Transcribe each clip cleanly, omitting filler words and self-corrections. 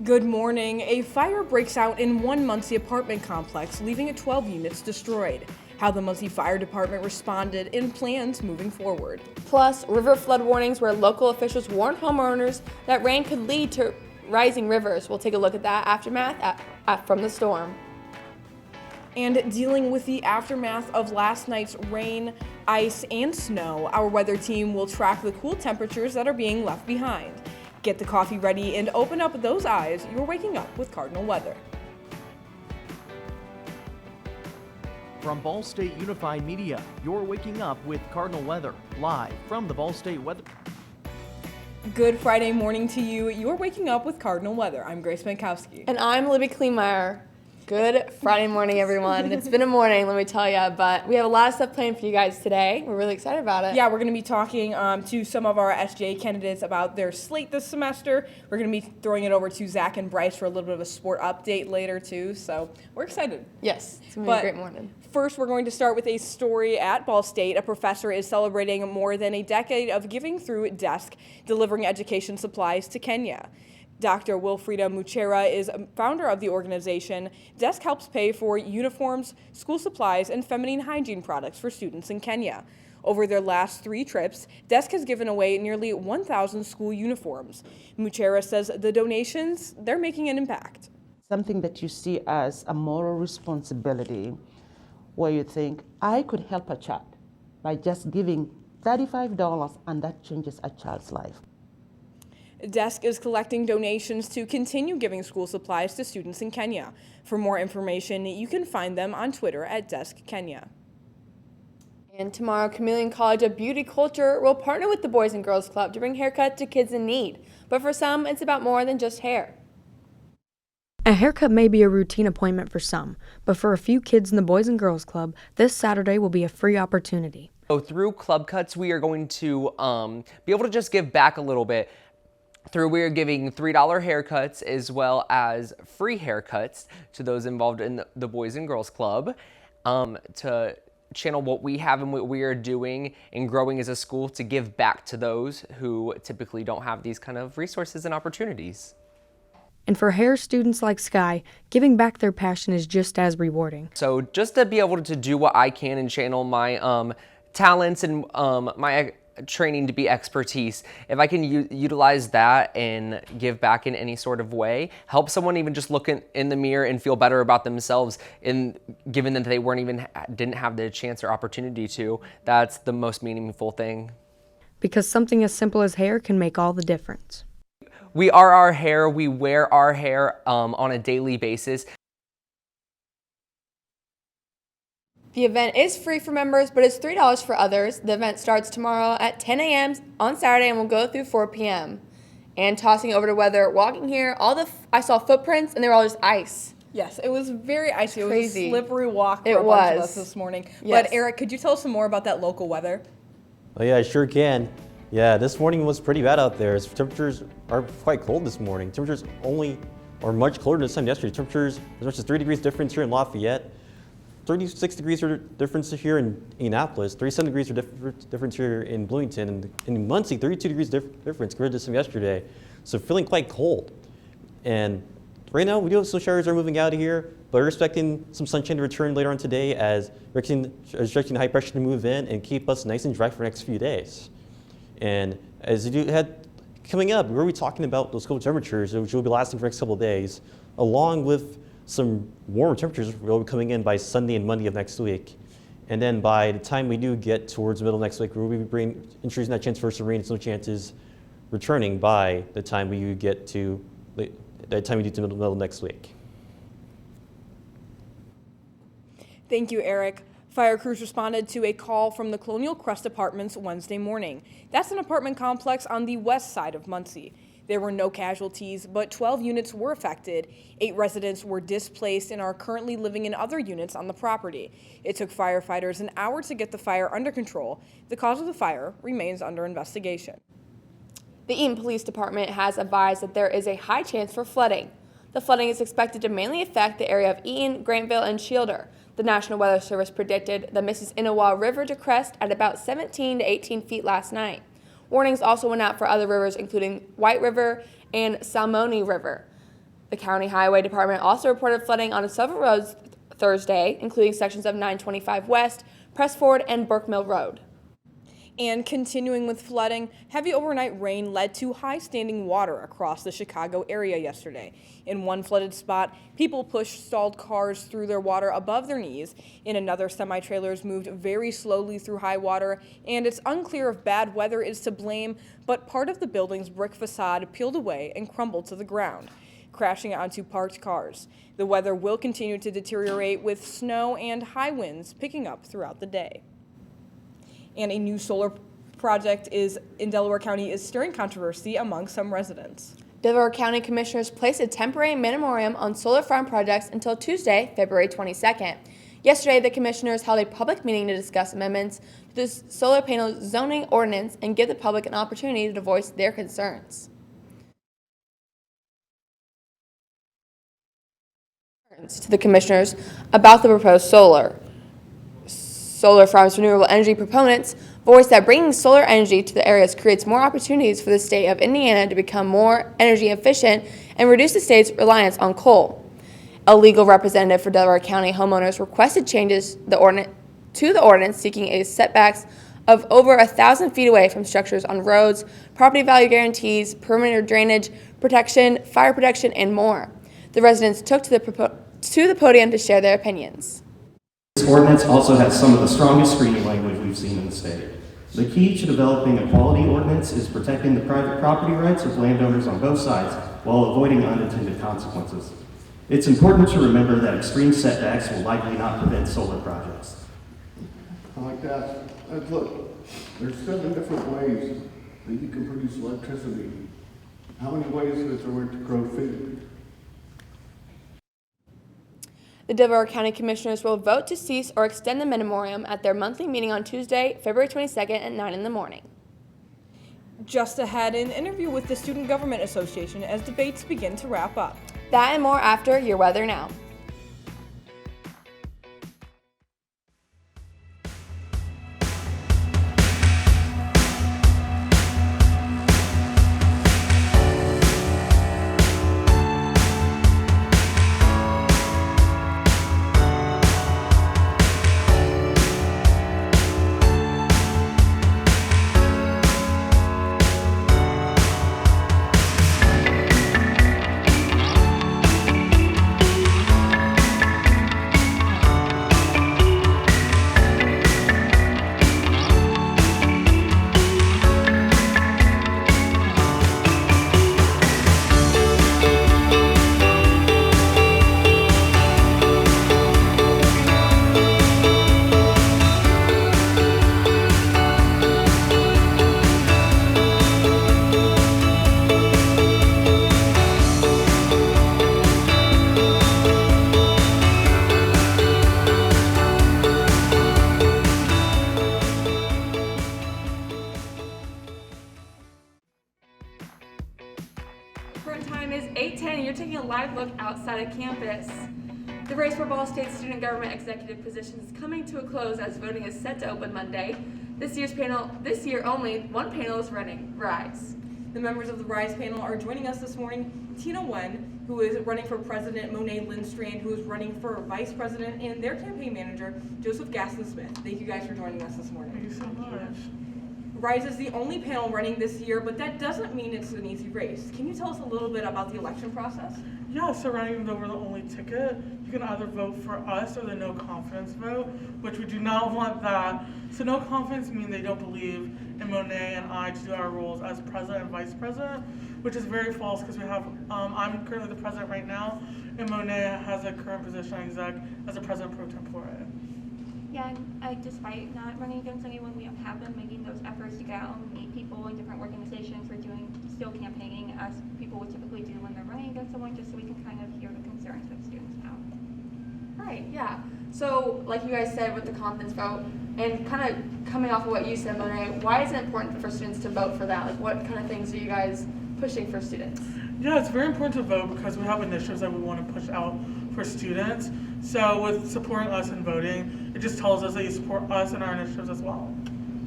Good morning. A fire breaks out in one Muncie apartment complex, leaving 12 units destroyed. How the Muncie Fire Department responded and plans moving forward. Plus, river flood warnings where local officials warned homeowners that rain could lead to rising rivers. We'll take a look at that aftermath from the storm. And dealing with the aftermath of last night's rain, ice, and snow, our weather team will track the cool temperatures that are being left behind. Get the coffee ready and open up those eyes. You're waking up with Cardinal weather. From Ball State Unified Media, you're waking up with Cardinal weather, live from the Ball State Weather. Good Friday morning to you. You're waking up with Cardinal weather. I'm Grace Mankowski. And I'm Libby Kleinmeyer. Good Friday morning, everyone. It's been a morning, let me tell you, but we have a lot of stuff planned for you guys today. We're really excited about it. Yeah, we're going to be talking to some of our SJ candidates about their slate this semester. We're going to be throwing it over to Zach and Bryce for a little bit of a sport update later, too. So we're excited. Yes, it's going to be a great morning. First, we're going to start with a story at Ball State. A professor is celebrating more than a decade of giving through DESC, delivering education supplies to Kenya. Dr. Wilfrida Muchera is a founder of the organization. DESC helps pay for uniforms, school supplies, and feminine hygiene products for students in Kenya. Over their last 3 trips, DESC has given away nearly 1,000 school uniforms. Muchera says the donations, they're making an impact. Something that you see as a moral responsibility, where you think, I could help a child by just giving $35 and that changes a child's life. DESC is collecting donations to continue giving school supplies to students in Kenya. For more information, you can find them on Twitter at DESC Kenya. And tomorrow, Chameleon College of Beauty Culture will partner with the Boys and Girls Club to bring haircuts to kids in need. But for some, it's about more than just hair. A haircut may be a routine appointment for some, but for a few kids in the Boys and Girls Club, this Saturday will be a free opportunity. So through Club Cuts, we are going to be able to just give back a little bit. We are giving $3 haircuts as well as free haircuts to those involved in the Boys and Girls Club to channel what we have and what we are doing and growing as a school to give back to those who typically don't have these kind of resources and opportunities. And for hair students like Sky, giving back their passion is just as rewarding. So just to be able to do what I can and channel my talents and my training to be expertise, if I can utilize that and give back in any sort of way, help someone even just look in the mirror and feel better about themselves, and given that they didn't have the chance or opportunity to, that's the most meaningful thing. Because something as simple as hair can make all the difference. We are our hair, we wear our hair on a daily basis. The event is free for members, but it's $3 for others. The event starts tomorrow at 10 a.m. on Saturday and will go through 4 p.m. And tossing over to weather, walking here, I saw footprints and they were all just ice. Yes, it was very icy. Crazy. It was a slippery walk for a bunch of us this morning. Yes. But Eric, could you tell us some more about that local weather? Oh yeah, I sure can. Yeah, this morning was pretty bad out there. Temperatures are quite cold this morning. Temperatures are much colder than this time yesterday. Temperatures as much as 3 degrees difference here in Lafayette. 36 degrees are difference here in Indianapolis, 37 degrees are difference here in Bloomington, and in Muncie, 32 degrees difference compared to some yesterday. So feeling quite cold. And right now, we do have some showers are moving out of here, but we're expecting some sunshine to return later on today as we're expecting high pressure to move in and keep us nice and dry for the next few days. And as you had coming up, we're talking about those cold temperatures, which will be lasting for the next couple of days, along with some warmer temperatures will be coming in by Sunday and Monday of next week. And then by the time we do get towards the middle of next week, we'll be introducing that chance for some rain and snow chances returning by the time we get to the middle of next week. Thank you, Eric. Fire crews responded to a call from the Colonial Crest Apartments Wednesday morning. That's an apartment complex on the west side of Muncie. There were no casualties, but 12 units were affected. 8 residents were displaced and are currently living in other units on the property. It took firefighters an hour to get the fire under control. The cause of the fire remains under investigation. The Eaton Police Department has advised that there is a high chance for flooding. The flooding is expected to mainly affect the area of Eaton, Grantville, and Shielder. The National Weather Service predicted the Mrs. Inawa River to crest at about 17 to 18 feet last night. Warnings also went out for other rivers, including White River and Salmoni River. The County Highway Department also reported flooding on several roads Thursday, including sections of 925 West, Pressford, and Burke Mill Road. And continuing with flooding, heavy overnight rain led to high standing water across the Chicago area yesterday. In one flooded spot, people pushed stalled cars through their water above their knees. In another, semi-trailers moved very slowly through high water, and it's unclear if bad weather is to blame, but part of the building's brick facade peeled away and crumbled to the ground, crashing onto parked cars. The weather will continue to deteriorate with snow and high winds picking up throughout the day. And a new solar project in Delaware County is stirring controversy among some residents. Delaware County Commissioners placed a temporary moratorium on solar farm projects until Tuesday, February 22nd. Yesterday, the commissioners held a public meeting to discuss amendments to the solar panel zoning ordinance and give the public an opportunity to voice their concerns. To the commissioners about the proposed solar farms, renewable energy proponents voiced that bringing solar energy to the areas creates more opportunities for the state of Indiana to become more energy efficient and reduce the state's reliance on coal. A legal representative for Delaware County homeowners requested changes to the ordinance seeking a setbacks of over 1,000 feet away from structures on roads, property value guarantees, perimeter drainage protection, fire protection, and more. The residents took to the podium to share their opinions. This ordinance also has some of the strongest screening language we've seen in the state. The key to developing a quality ordinance is protecting the private property rights of landowners on both sides while avoiding unintended consequences. It's important to remember that extreme setbacks will likely not prevent solar projects. I like that. Look, there's 7 different ways that you can produce electricity. How many ways is there to grow food? The Delaware County Commissioners will vote to cease or extend the moratorium at their monthly meeting on Tuesday, February 22nd at 9 in the morning. Just ahead, an interview with the Student Government Association as debates begin to wrap up. That and more after Your Weather Now. Current time is 8:10 and you're taking a live look outside of campus. The race for Ball State's student government executive position is coming to a close as voting is set to open Monday. This year only one panel is running, Rise. The members of the Rise panel are joining us this morning. Tina Wen, who is running for president, Monet Lindstrand, who is running for vice president, and their campaign manager, Joseph Gaston-Smith. Thank you guys for joining us this morning. Thank you so much. Rise is the only panel running this year, but that doesn't mean it's an easy race. Can you tell us a little bit about the election process? Yeah, so running though we're the only ticket, you can either vote for us or the no confidence vote, which we do not want that. So no confidence means they don't believe in Monet and I to do our roles as president and vice president, which is very false because we have, I'm currently the president right now, and Monet has a current position on exec as a president pro tempore. Yeah, and despite not running against anyone, we have been making those efforts to go out and meet people in different organizations. We're still campaigning as people would typically do when they're running against someone, just so we can kind of hear the concerns that students have. Right, yeah. So, like you guys said with the confidence vote, and kind of coming off of what you said, Monet, why is it important for students to vote for that? Like, what kind of things are you guys pushing for students? Yeah, it's very important to vote because we have initiatives that we want to push out for students. So with supporting us in voting, it just tells us that you support us and our initiatives as well.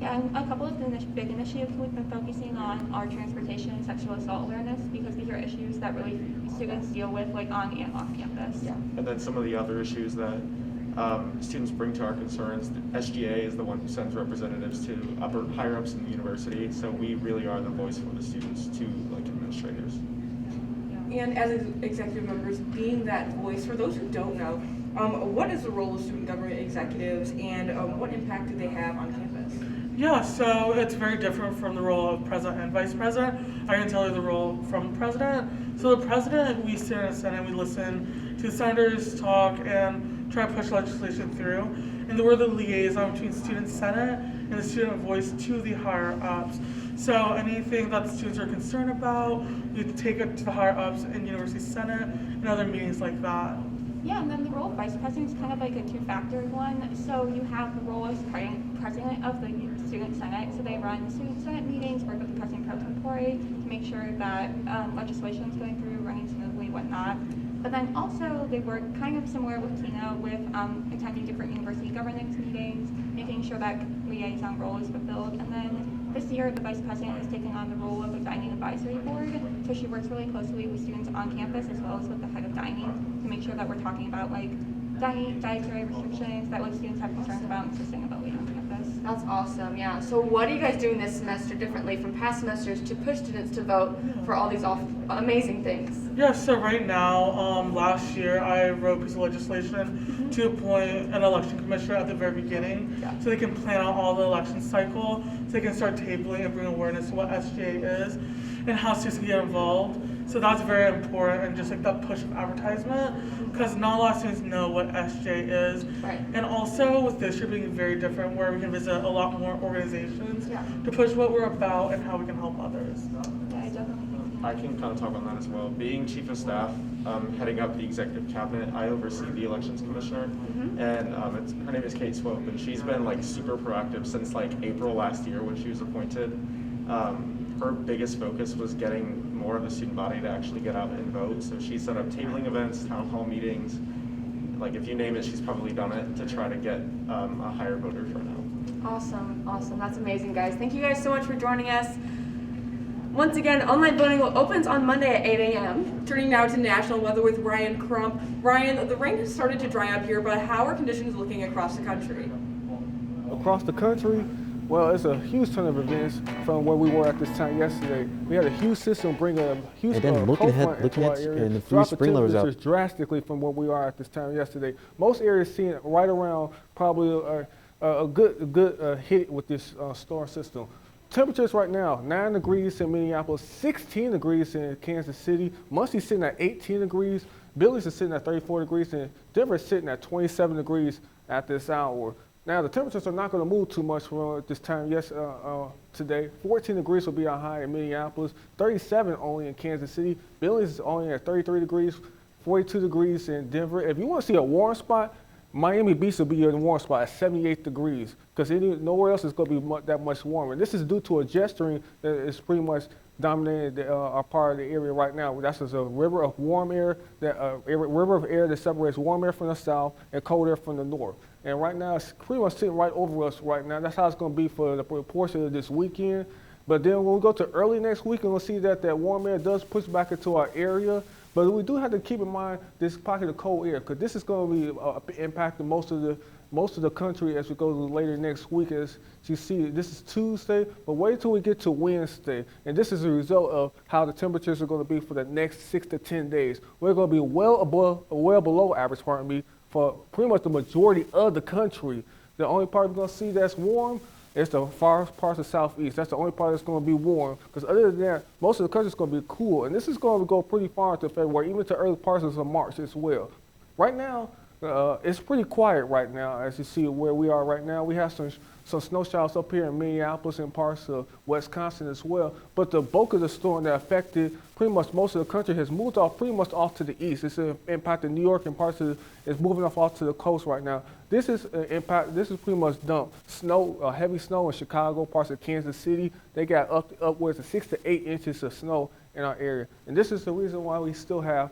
Yeah, and a couple of the big initiatives we've been focusing on are transportation and sexual assault awareness, because these are issues that really students deal with like on and off campus. Yeah. And then some of the other issues that students bring to our concerns, the SGA is the one who sends representatives to higher ups in the university, so we really are the voice for the students to like administrators. And as executive members, being that voice, for those who don't know, what is the role of student government executives, and what impact do they have on campus? Yeah, so it's very different from the role of president and vice president. I can tell you the role from president. So the president, we sit in the Senate, we listen to the senators talk and try to push legislation through. And we're the liaison between student senate and the student voice to the higher ups. So anything that the students are concerned about, we take it to the higher ups in University Senate and other meetings like that. Yeah, and then the role of vice president is kind of like a two-factor one. So you have the role as president of the student senate. So they run the student senate meetings, work with the president pro tempore to make sure that legislation is going through, running smoothly, whatnot. But then also they work kind of similar with Tina with attending different university governance meetings, making sure that liaison role is fulfilled. And then this year, the vice president is taking on the role of a dining advisory board. So she works really closely with students on campus as well as with the head of dining to make sure that we're talking about like dietary restrictions that like students have concerns about and sustainability on campus. That's awesome, yeah. So what are you guys doing this semester differently from past semesters to push students to vote for all these amazing things? Yeah, so right now, last year I wrote a piece of legislation to appoint an election commissioner at the very beginning, so they can plan out all the election cycle, so they can start tabling and bring awareness to what SGA is and how students can get involved. So that's very important, and just like that push of advertisement, because not a lot of students know what SJ is. Right. And also with this year being very different, where we can visit a lot more organizations to push what we're about and how we can help others. I can kind of talk on that as well. Being chief of staff, heading up the executive cabinet, I oversee the elections commissioner, and her name is Kate Swope, and she's been like super proactive since like April last year when she was appointed. Her biggest focus was getting more of the student body to actually get out and vote. So she set up tabling events, town hall meetings. Like if you name it, she's probably done it to try to get a higher voter turnout. Awesome, awesome. That's amazing, guys. Thank you guys so much for joining us. Once again, online voting opens on Monday at 8 a.m. Turning now to national weather with Ryan Crump. Ryan, the rain has started to dry up here, but how are conditions looking across the country? Across the country? Well, it's a huge ton of events from where we were at this time yesterday. We had a huge system bring a huge cold front into our area, and the drop the sprinklers temperatures up drastically from where we are at this time yesterday. Most areas seeing it right around probably a good hit with this storm system. Temperatures right now, 9 degrees in Minneapolis, 16 degrees in Kansas City. Muncie's sitting at 18 degrees. Billings is sitting at 34 degrees, and Denver is sitting at 27 degrees at this hour. Now, the temperatures are not going to move too much from this time today. 14 degrees will be our high in Minneapolis, 37 only in Kansas City. Billings is only at 33 degrees, 42 degrees in Denver. If you want to see a warm spot, Miami Beach will be your warm spot at 78 degrees, because nowhere else is going to be that much warmer. This is due to a jet stream that is pretty much dominating our part of the area right now. That's just a river of warm air, river of air that separates warm air from the south and cold air from the north. And right now, it's pretty much sitting right over us right now. That's how it's going to be for the portion of this weekend. But then when we go to early next week, we'll see that warm air does push back into our area. But we do have to keep in mind this pocket of cold air, because this is going to be impacting most of the country as we go to later next week. As you see, this is Tuesday, but wait till we get to Wednesday. And this is a result of how the temperatures are going to be for the next 6 to 10 days. We're going to be well below average, for pretty much the majority of the country. The only part we're going to see that's warm is the far parts of Southeast. That's the only part that's going to be warm, because other than that, most of the country is going to be cool. And this is going to go pretty far into February, even to early parts of March as well. Right now, it's pretty quiet right now, as you see where we are right now. We have some snow showers up here in Minneapolis and parts of Wisconsin as well. But the bulk of the storm that affected pretty much most of the country has moved pretty much off to the east. It's impacting New York and parts of it's moving off to the coast right now. This is pretty much dumped snow, heavy snow in Chicago, parts of Kansas City. They got upwards of 6 to 8 inches of snow in our area. And this is the reason why we still have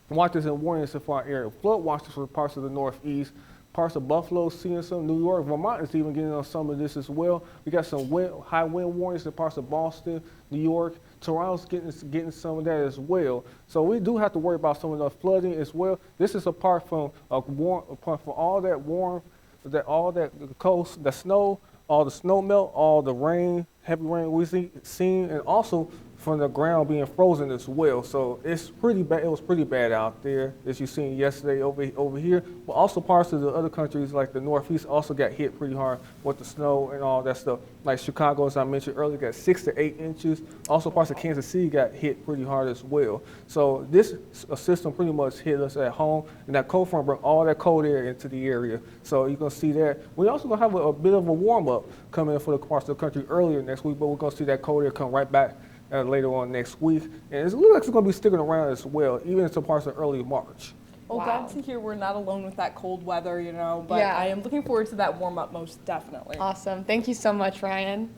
watches and warnings for our area. Flood watches for parts of the Northeast, Parts of Buffalo seeing some. New York, Vermont is even getting on some of this as well. We got some high wind warnings in parts of Boston, New York. Toronto's getting some of that as well. So we do have to worry about some of the flooding as well. This is apart from all that coast, the snow, all the snow melt, all the rain, heavy rain we've seen, and also from the ground being frozen as well. So it's pretty bad. It was pretty bad out there, as you seen yesterday over here. But also parts of the other countries, like the Northeast, also got hit pretty hard with the snow and all that stuff. Like Chicago, as I mentioned earlier, got 6 to 8 inches. Also parts of Kansas City got hit pretty hard as well. So this system pretty much hit us at home, and that cold front brought all that cold air into the area. So you're gonna see that. We're also gonna have a bit of a warm up coming in for the parts of the country earlier next week, but we're gonna see that cold air come right back later on next week. And it looks like it's going to be sticking around as well, even into parts of early March. Well, glad to hear we're not alone with that cold weather, but I am looking forward to that warm up most definitely. Awesome. Thank you so much, Ryan.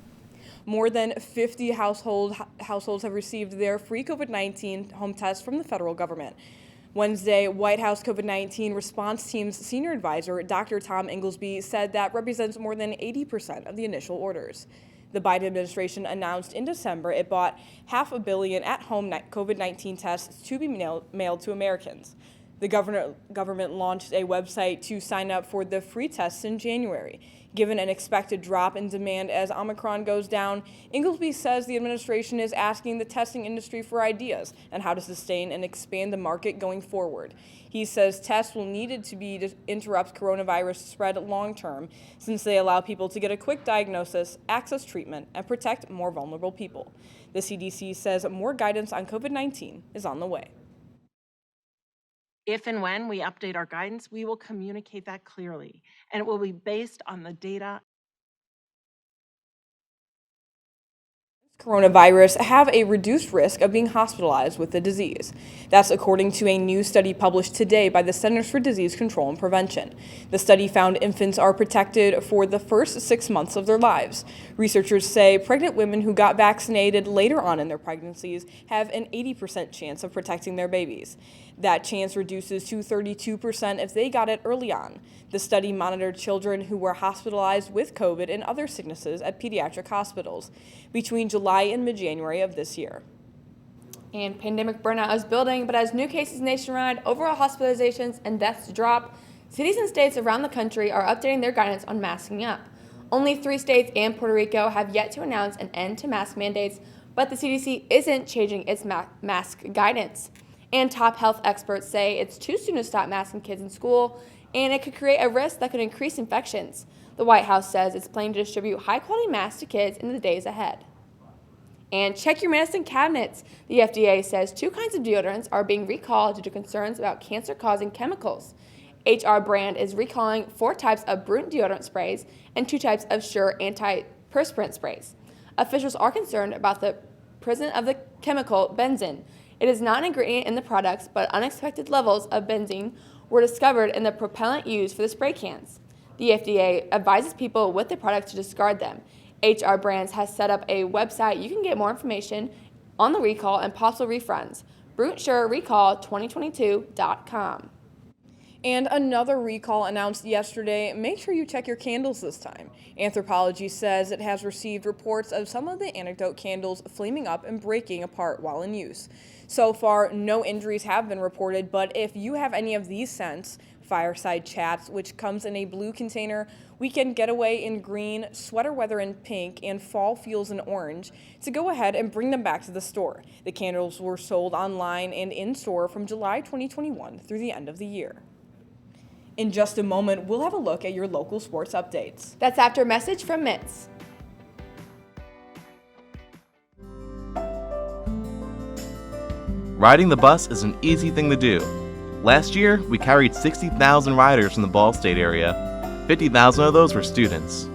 More than 50 households have received their free COVID-19 home tests from the federal government. Wednesday, White House COVID-19 response team's senior advisor, Dr. Tom Inglesby, said that represents more than 80% of the initial orders. The Biden administration announced in December it bought $500 million at-home COVID-19 tests to be mailed to Americans. The government launched a website to sign up for the free tests in January. Given an expected drop in demand as Omicron goes down, Inglesby says the administration is asking the testing industry for ideas on how to sustain and expand the market going forward. He says tests will need to be to interrupt coronavirus spread long term, since they allow people to get a quick diagnosis, access treatment, and protect more vulnerable people. The CDC says more guidance on COVID-19 is on the way. If and when we update our guidance, we will communicate that clearly, and it will be based on the data. Coronavirus have a reduced risk of being hospitalized with the disease. That's according to a new study published today by the Centers for Disease Control and Prevention. The study found infants are protected for the first 6 months of their lives. Researchers say pregnant women who got vaccinated later on in their pregnancies have an 80% chance of protecting their babies. That chance reduces to 32% if they got it early on. The study monitored children who were hospitalized with COVID and other sicknesses at pediatric hospitals between July and mid-January of this year. And pandemic burnout is building, but as new cases nationwide, overall hospitalizations and deaths drop, cities and states around the country are updating their guidance on masking up. Only 3 states and Puerto Rico have yet to announce an end to mask mandates, but the CDC isn't changing its mask guidance. And top health experts say it's too soon to stop masking kids in school, and it could create a risk that could increase infections. The White House says it's planning to distribute high-quality masks to kids in the days ahead. And check your medicine cabinets. The FDA says 2 kinds of deodorants are being recalled due to concerns about cancer-causing chemicals. HR brand is recalling 4 types of Brunt deodorant sprays and 2 types of Sure antiperspirant sprays. Officials are concerned about the presence of the chemical benzene. It is not an ingredient in the products, but unexpected levels of benzene were discovered in the propellant used for the spray cans. The FDA advises people with the product to discard them. HR Brands has set up a website you can get more information on the recall and possible refunds. BruntSureRecall2022.com. And another recall announced yesterday. Make sure you check your candles this time. Anthropology says it has received reports of some of the anecdote candles flaming up and breaking apart while in use. So far, no injuries have been reported, but if you have any of these scents, Fireside Chats, which comes in a blue container, Weekend Getaway in green, Sweater Weather in pink, and Fall Feels in orange, to go ahead and bring them back to the store. The candles were sold online and in-store from July 2021 through the end of the year. In just a moment, we'll have a look at your local sports updates. That's after a message from Mitz. Riding the bus is an easy thing to do. Last year, we carried 60,000 riders from the Ball State area. 50,000 of those were students.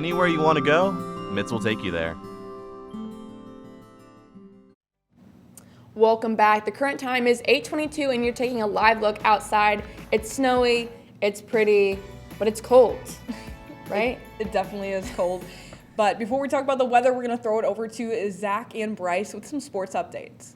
Anywhere you want to go, Mitts will take you there. Welcome back. The current time is 8:22 and you're taking a live look outside. It's snowy, it's pretty, but it's cold, right? It definitely is cold. But before we talk about the weather, we're going to throw it over to Zach and Bryce with some sports updates.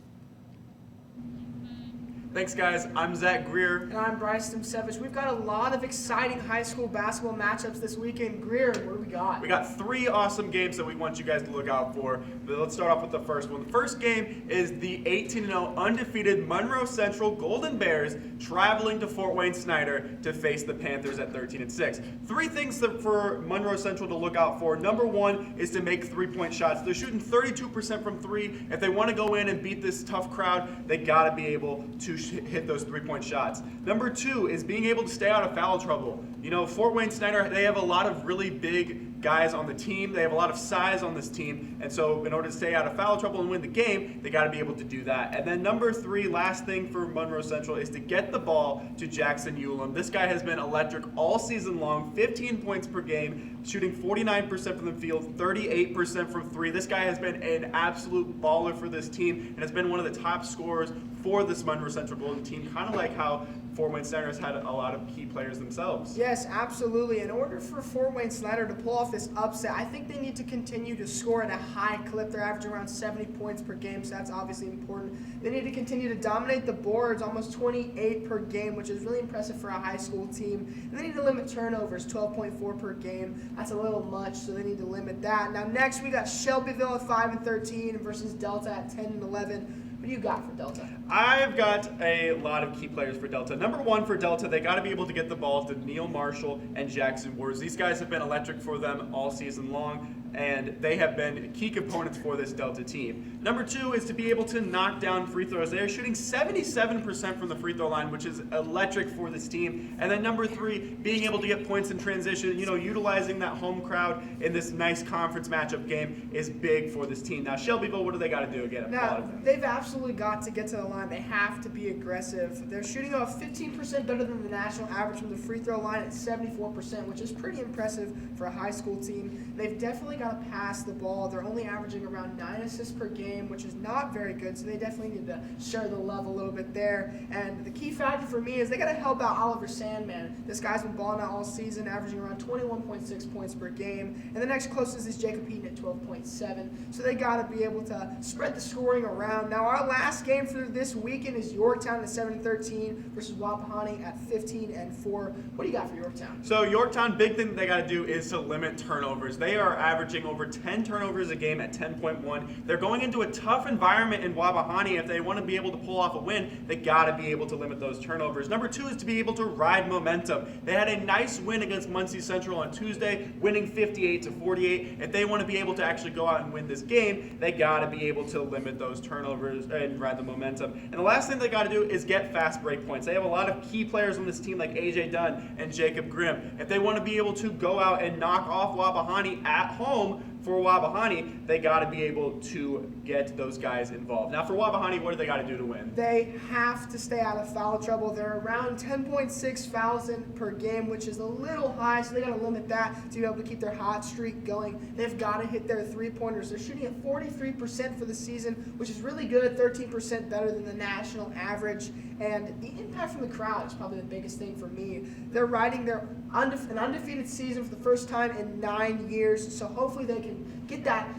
Thanks, guys. I'm Zach Greer. And I'm Bryce Stimsevich. We've got a lot of exciting high school basketball matchups this weekend. Greer, what do we got? We got 3 awesome games that we want you guys to look out for. But let's start off with the first one. The first game is the 18-0 undefeated Monroe Central Golden Bears traveling to Fort Wayne Snyder to face the Panthers at 13-6. 3 things for Monroe Central to look out for. Number 1 is to make 3-point shots. They're shooting 32% from 3. If they want to go in and beat this tough crowd, they got to be able to hit those 3-point shots. Number 2 is being able to stay out of foul trouble. You know, Fort Wayne Snyder, they have a lot of really big guys on the team. They have a lot of size on this team, and so in order to stay out of foul trouble and win the game, they got to be able to do that. And then number 3, last thing for Monroe Central, is to get the ball to Jackson Ulam. This guy has been electric all season long, 15 points per game, shooting 49% from the field, 38% from 3. This guy has been an absolute baller for this team and has been one of the top scorers for this Monroe Central Golden team, kind of like how Fort Wayne Snyder has had a lot of key players themselves. Yes, absolutely. In order for Fort Wayne Snyder to pull off this upset, I think they need to continue to score at a high clip. They're averaging around 70 points per game, so that's obviously important. They need to continue to dominate the boards, almost 28 per game, which is really impressive for a high school team. And they need to limit turnovers, 12.4 per game. That's a little much, so they need to limit that. Now next we got Shelbyville at 5-13 versus Delta at 10-11. What do you got for Delta? I've got a lot of key players for Delta. Number 1 for Delta, they got to be able to get the ball to Neil Marshall and Jackson Wars. These guys have been electric for them all season long, and they have been key components for this Delta team. Number 2 is to be able to knock down free throws. They are shooting 77% from the free throw line, which is electric for this team. And then number 3, being able to get points in transition, you know, utilizing that home crowd in this nice conference matchup game is big for this team. Now, Shelbyville, what do they got to do again? Now, they've absolutely got to get to the line. They have to be aggressive. They're shooting off 15% better than the national average from the free throw line at 74%, which is pretty impressive for a high school team. They've definitely got to pass the ball. They're only averaging around 9 assists per game, which is not very good, so they definitely need to share the love a little bit there. And the key factor for me is they got to help out Oliver Sandman. This guy's been balling out all season, averaging around 21.6 points per game. And the next closest is Jacob Heaton at 12.7. So they got to be able to spread the scoring around. Now, our last game for this weekend is Yorktown at 7-13 versus Wapahani at 15-4. What do you got for Yorktown? So Yorktown, big thing that they got to do is to limit turnovers. They are averaging over 10 turnovers a game at 10.1. They're going into a tough environment in Wapahani. If they want to be able to pull off a win, they got to be able to limit those turnovers. Number 2 is to be able to ride momentum. They had a nice win against Muncie Central on Tuesday, winning 58-48. If they want to be able to actually go out and win this game, they got to be able to limit those turnovers and ride the momentum. And the last thing they got to do is get fast break points. They have a lot of key players on this team like AJ Dunn and Jacob Grimm. If they want to be able to go out and knock off Wapahani at home for Wapahani, they got to be able to get those guys involved. Now for Wapahani, what do they got to do to win? They have to stay out of foul trouble. They're around 10.6 fouls in per game, which is a little high, so they got to limit that to be able to keep their hot streak going. They've got to hit their three-pointers. They're shooting at 43% for the season, which is really good, 13% better than the national average. And the impact from the crowd is probably the biggest thing for me. They're riding an undefeated season for the first time in 9 years, so hopefully they can get that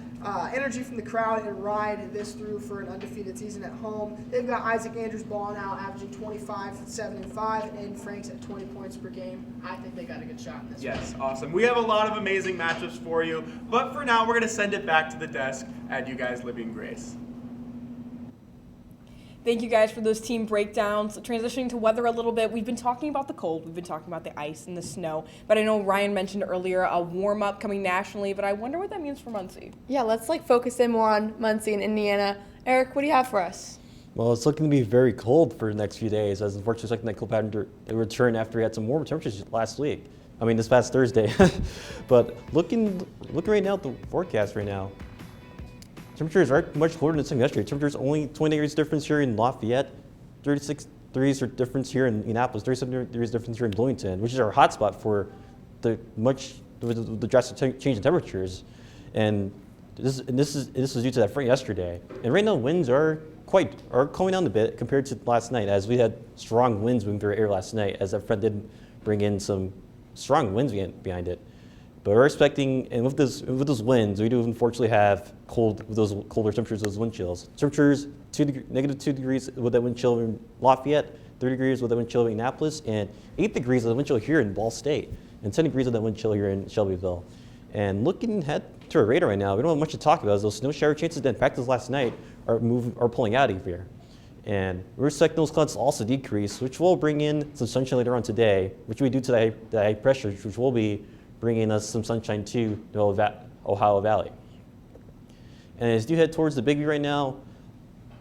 energy from the crowd and ride this through for an undefeated season at home. They've got Isaac Andrews balling out, averaging 25, 7, and 5, and Aiden Franks at 20 points per game. I think they got a good shot in this one. Yes, awesome. We have a lot of amazing matchups for you, but for now, we're going to send it back to the desk at You Guys Living Grace. Thank you guys for those team breakdowns. Transitioning to weather a little bit, we've been talking about the cold, we've been talking about the ice and the snow, but I know Ryan mentioned earlier a warm-up coming nationally, but I wonder what that means for Muncie. Yeah, let's focus in more on Muncie and Indiana. Eric, what do you have for us? Well, it's looking to be very cold for the next few days, as unfortunately second that cold pattern to return after we had some warmer temperatures last week. I mean, this past Thursday. But looking right now at the forecast right now, temperatures are much colder than some yesterday. Temperatures only 20 degrees difference here in Lafayette, 36 degrees difference here in Annapolis, 37 degrees difference here in Bloomington, which is our hotspot for the much with the drastic change in temperatures, and this was due to that front yesterday. And right now winds are coming down a bit compared to last night, as we had strong winds moving through our air last night, as that front did bring in some strong winds behind it. But we're expecting, and with those winds, we do unfortunately have those colder temperatures, those wind chills. Temperatures -2 degrees with that wind chill in Lafayette, 3 degrees with that wind chill in Annapolis, and 8 degrees with the wind chill here in Ball State, and 10 degrees with that wind chill here in Shelbyville. And looking ahead to our radar right now, we don't have much to talk about, as those snow shower chances that impacted us last night are pulling out of here. And we're expecting those clouds to also decrease, which will bring in some sunshine later on today, which we do to the high pressure, which will be bringing us some sunshine to the Ohio Valley. And as you head towards the Big V right now,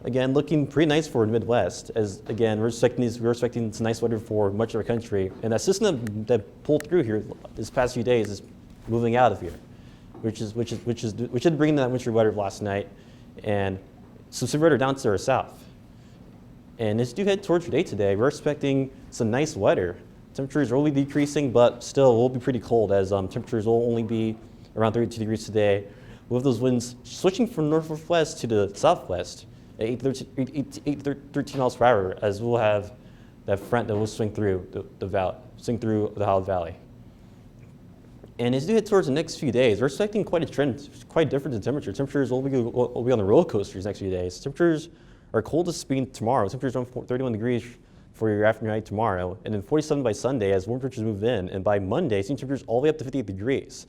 again, looking pretty nice for the Midwest, as again, we're expecting some nice weather for much of our country. And that system that pulled through here this past few days is moving out of here, which did bring in that wintry weather last night, and some severe weather down to our south. And as you head towards your day today, we're expecting some nice weather. Temperatures are only decreasing, but still will be pretty cold, as temperatures will only be around 32 degrees today, with those winds switching from northwest to the southwest at 13 miles per hour, as we'll have that front that will swing through the Ohio Valley. And as you head towards the next few days, we're expecting quite a trend, quite different in temperature. Temperatures will be on the roller coaster these next few days. Temperatures are coldest being tomorrow. Temperatures around 31 degrees for your afternoon night tomorrow, and then 47 by Sunday as warm temperatures move in. And by Monday, seeing temperatures all the way up to 58 degrees.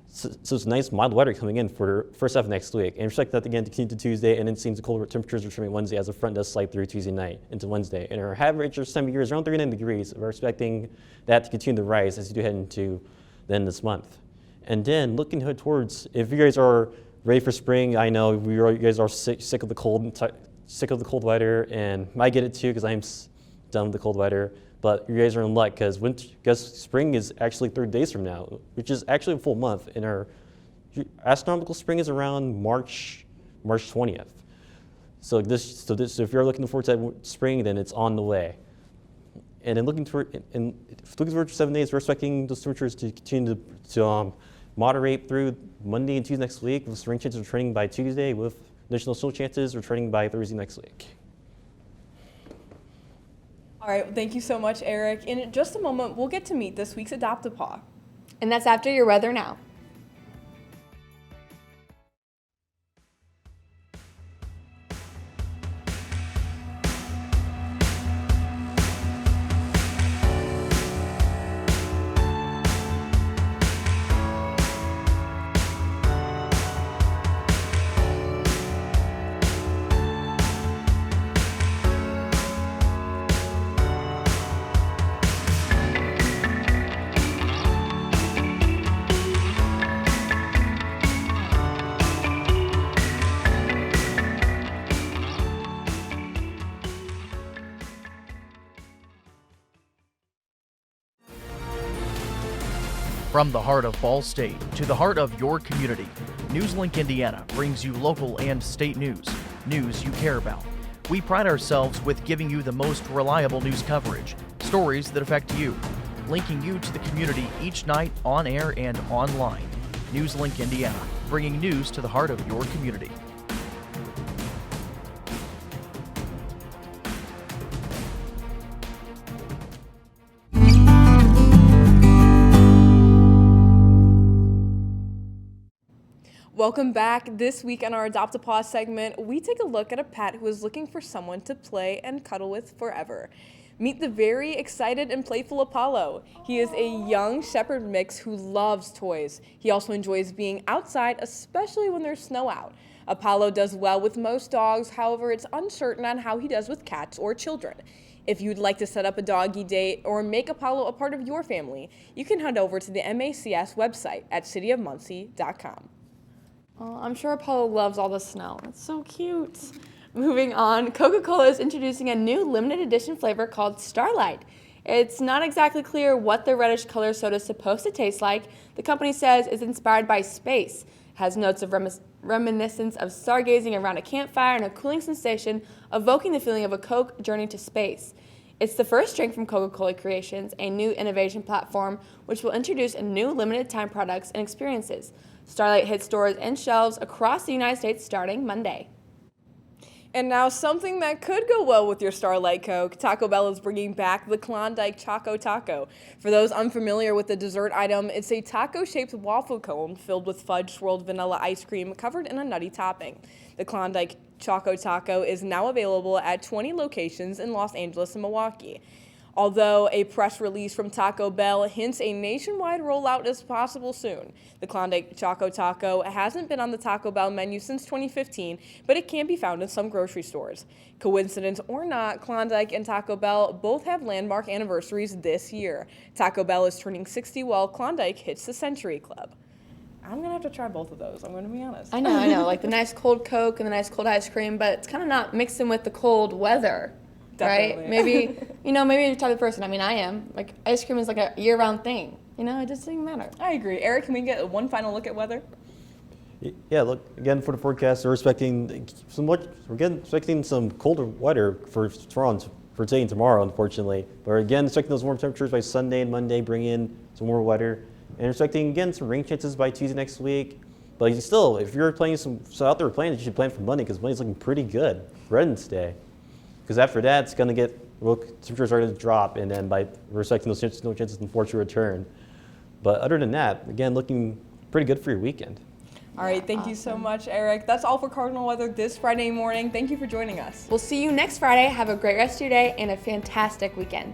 So it's nice mild weather coming in for the first half of next week. And expect that again to continue to Tuesday, and then seeing the colder temperatures returning Wednesday as the front does slide through Tuesday night into Wednesday. And our average this time of year is around 39 degrees. We're expecting that to continue to rise as you do head into the end of this month. And then looking ahead towards, if you guys are ready for spring, I know you guys are sick of the cold weather, and I get it too because I'm done with the cold weather. But you guys are in luck because spring is actually 30 days from now, which is actually a full month. And our astronomical spring is around March 20th. So if you're looking forward to that spring, then it's on the way. And then looking for 7 days, we're expecting those temperatures to continue to moderate through Monday and Tuesday next week, with rain chances returning by Tuesday, with additional snow chances returning by Thursday next week. All right, thank you so much, Eric. In just a moment, we'll get to meet this week's Adopt-A-Paw. And that's after your weather now. From the heart of Ball State to the heart of your community, NewsLink Indiana brings you local and state news you care about. We pride ourselves with giving you the most reliable news coverage, stories that affect you, linking you to the community each night on air and online. NewsLink Indiana, bringing news to the heart of your community. Welcome back. This week on our Adopt-A-Paw segment, we take a look at a pet who is looking for someone to play and cuddle with forever. Meet the very excited and playful Apollo. He is a young shepherd mix who loves toys. He also enjoys being outside, especially when there's snow out. Apollo does well with most dogs, however, it's uncertain on how he does with cats or children. If you'd like to set up a doggy date or make Apollo a part of your family, you can head over to the MACS website at cityofmuncie.com. I'm sure Apollo loves all the snow. It's so cute. Moving on, Coca-Cola is introducing a new limited edition flavor called Starlight. It's not exactly clear what the reddish color soda is supposed to taste like. The company says it's inspired by space. It has notes of reminiscence of stargazing around a campfire and a cooling sensation, evoking the feeling of a Coke journey to space. It's the first drink from Coca-Cola Creations, a new innovation platform which will introduce new limited-time products and experiences. Starlight hits stores and shelves across the United States starting Monday. And now something that could go well with your Starlight Coke. Taco Bell is bringing back the Klondike Choco Taco. For those unfamiliar with the dessert item, it's a taco-shaped waffle cone filled with fudge-swirled vanilla ice cream covered in a nutty topping. The Klondike Choco Taco is now available at 20 locations in Los Angeles and Milwaukee. Although a press release from Taco Bell hints a nationwide rollout is possible soon. The Klondike Choco Taco hasn't been on the Taco Bell menu since 2015, but it can be found in some grocery stores. Coincidence or not, Klondike and Taco Bell both have landmark anniversaries this year. Taco Bell is turning 60 while Klondike hits the Century Club. I'm going to have to try both of those, I'm going to be honest. I know, like the nice cold Coke and the nice cold ice cream, but it's kind of not mixing with the cold weather. Definitely. Right? Maybe, maybe you're the type of person. I mean, I am. Like, ice cream is like a year-round thing. It just doesn't matter. I agree. Eric, can we get one final look at weather? Yeah, look, again, for the forecast, we're expecting some colder weather for today and tomorrow, unfortunately. But again, expecting those warm temperatures by Sunday and Monday, bring in some more weather. And we're expecting, again, some rain chances by Tuesday next week. But still, if you're playing out there playing, you should plan for Monday because Monday's looking pretty good for Wednesday Day. Because after that, it's going to temperatures are going to drop, and then we're expecting those snow chances in for to return. But other than that, again, looking pretty good for your weekend. All right, thank you so much, Eric. That's all for Cardinal Weather this Friday morning. Thank you for joining us. We'll see you next Friday. Have a great rest of your day and a fantastic weekend.